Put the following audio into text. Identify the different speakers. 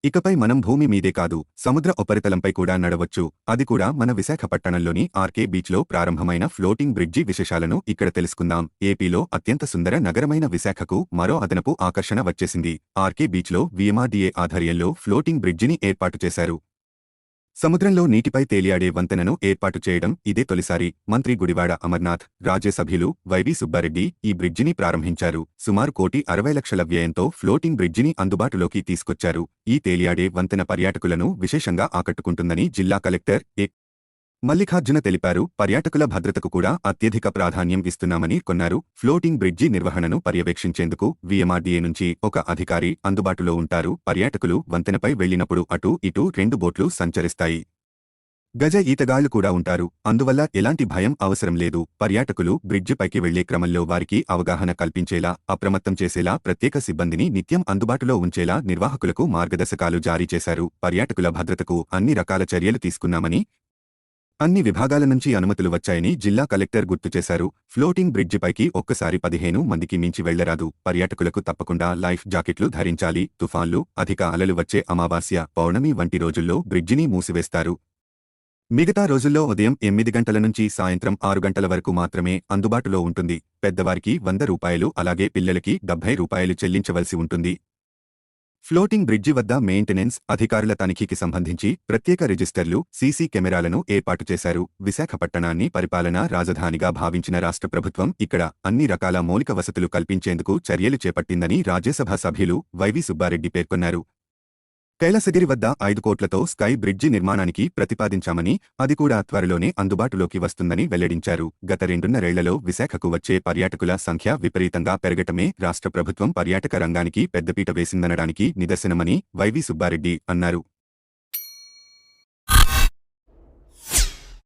Speaker 1: ఇకపై మనం భూమి మీదే కాదు సముద్ర ఉపరితలంపై కూడా నడవచ్చు, అది కూడా మన విశాఖపట్టణంలోని ఆర్కే బీచ్లో ప్రారంభమైన ఫ్లోటింగ్ బ్రిడ్జి విశేషాలను ఇక్కడ తెలుసుకుందాం. ఏపీలో అత్యంత సుందర నగరమైన విశాఖకు మరో అదనపు ఆకర్షణ వచ్చేసింది. ఆర్కే బీచ్లో వీఎంఆర్డీఏ ఆధ్వర్యంలో ఫ్లోటింగ్ బ్రిడ్జిని ఏర్పాటు చేశారు. సముద్రంలో నీటిపై తేలియాడే వంతెనను ఏర్పాటు చేయడం ఇదే తొలిసారి. మంత్రి గుడివాడ అమర్నాథ్, రాజ్యసభ్యులు వైవి సుబ్బారెడ్డి ఈ బ్రిడ్జిని ప్రారంభించారు. సుమారు 1,60,00,000 వ్యయంతో ఫ్లోటింగ్ బ్రిడ్జిని అందుబాటులోకి తీసుకొచ్చారు. ఈ తేలియాడే వంతెన పర్యాటకులను విశేషంగా ఆకట్టుకుంటుందని జిల్లా కలెక్టర్ ఎ. మల్లికార్జున తెలిపారు. పర్యాటకుల భద్రతకు కూడా అత్యధిక ప్రాధాన్యం ఇస్తున్నామని కొన్నారు. ఫ్లోటింగ్ బ్రిడ్జి నిర్వహణను పర్యవేక్షించేందుకు వీఎంఆర్డీఏ నుంచి ఒక అధికారి అందుబాటులో ఉంటారు. పర్యాటకులు వంతెనపై వెళ్లినప్పుడు అటూ ఇటూ 2 బోట్లు సంచరిస్తాయి. గజ ఈతగాళ్లు కూడా ఉంటారు. అందువల్ల ఎలాంటి భయం అవసరం లేదు. పర్యాటకులు బ్రిడ్జిపైకి వెళ్లే క్రమంలో వారికి అవగాహన కల్పించేలా, అప్రమత్తం చేసేలా ప్రత్యేక సిబ్బందిని నిత్యం అందుబాటులో ఉంచేలా నిర్వాహకులకు మార్గదర్శకాలు జారీ చేశారు. పర్యాటకుల భద్రతకు అన్ని రకాల చర్యలు తీసుకున్నామని, అన్ని విభాగాల నుంచి అనుమతులు వచ్చాయని జిల్లా కలెక్టర్ గుర్తు చేశారు. ఫ్లోటింగ్ బ్రిడ్జిపైకి ఒక్కసారి 15 మందికి మించి వెళ్లరాదు. పర్యాటకులకు తప్పకుండా లైఫ్ జాకెట్లు ధరించాలి. తుఫాన్లు, అధిక అలలు వచ్చే అమావాస్య, పౌర్ణమి వంటి రోజుల్లో బ్రిడ్జిని మూసివేస్తారు. మిగతా రోజుల్లో ఉదయం 8 గంటల నుంచి సాయంత్రం 6 గంటల వరకు మాత్రమే అందుబాటులో ఉంటుంది. పెద్దవారికి ₹100, అలాగే పిల్లలకి ₹70 చెల్లించవలసి ఉంటుంది. ఫ్లోటింగ్ బ్రిడ్జి వద్ద మెయింటెనెన్స్ అధికారుల తనిఖీకి సంబంధించి ప్రత్యేక రిజిస్టర్లు, సీసీ కెమెరాలను ఏర్పాటు చేశారు. విశాఖపట్టణాన్ని పరిపాలనా రాజధానిగా భావించిన రాష్ట్ర ప్రభుత్వం ఇక్కడ అన్ని రకాల మౌలిక వసతులు కల్పించేందుకు చర్యలు చేపట్టిందని రాజ్యసభ సభ్యులు వైవి సుబ్బారెడ్డి పేర్కొన్నారు. కైలాసగిరి వద్ద 5 కోట్లతో స్కై బ్రిడ్జి నిర్మాణానికి ప్రతిపాదించామని, అది కూడా త్వరలోనే అందుబాటులోకి వస్తుందని వెల్లడించారు. గత 2.5 ఏళ్లలో విశాఖకు వచ్చే పర్యాటకుల సంఖ్య విపరీతంగా పెరగటమే రాష్ట్ర ప్రభుత్వం పర్యాటక రంగానికి పెద్దపీట వేసిందనడానికి నిదర్శనమని వైవి సుబ్బారెడ్డి అన్నారు.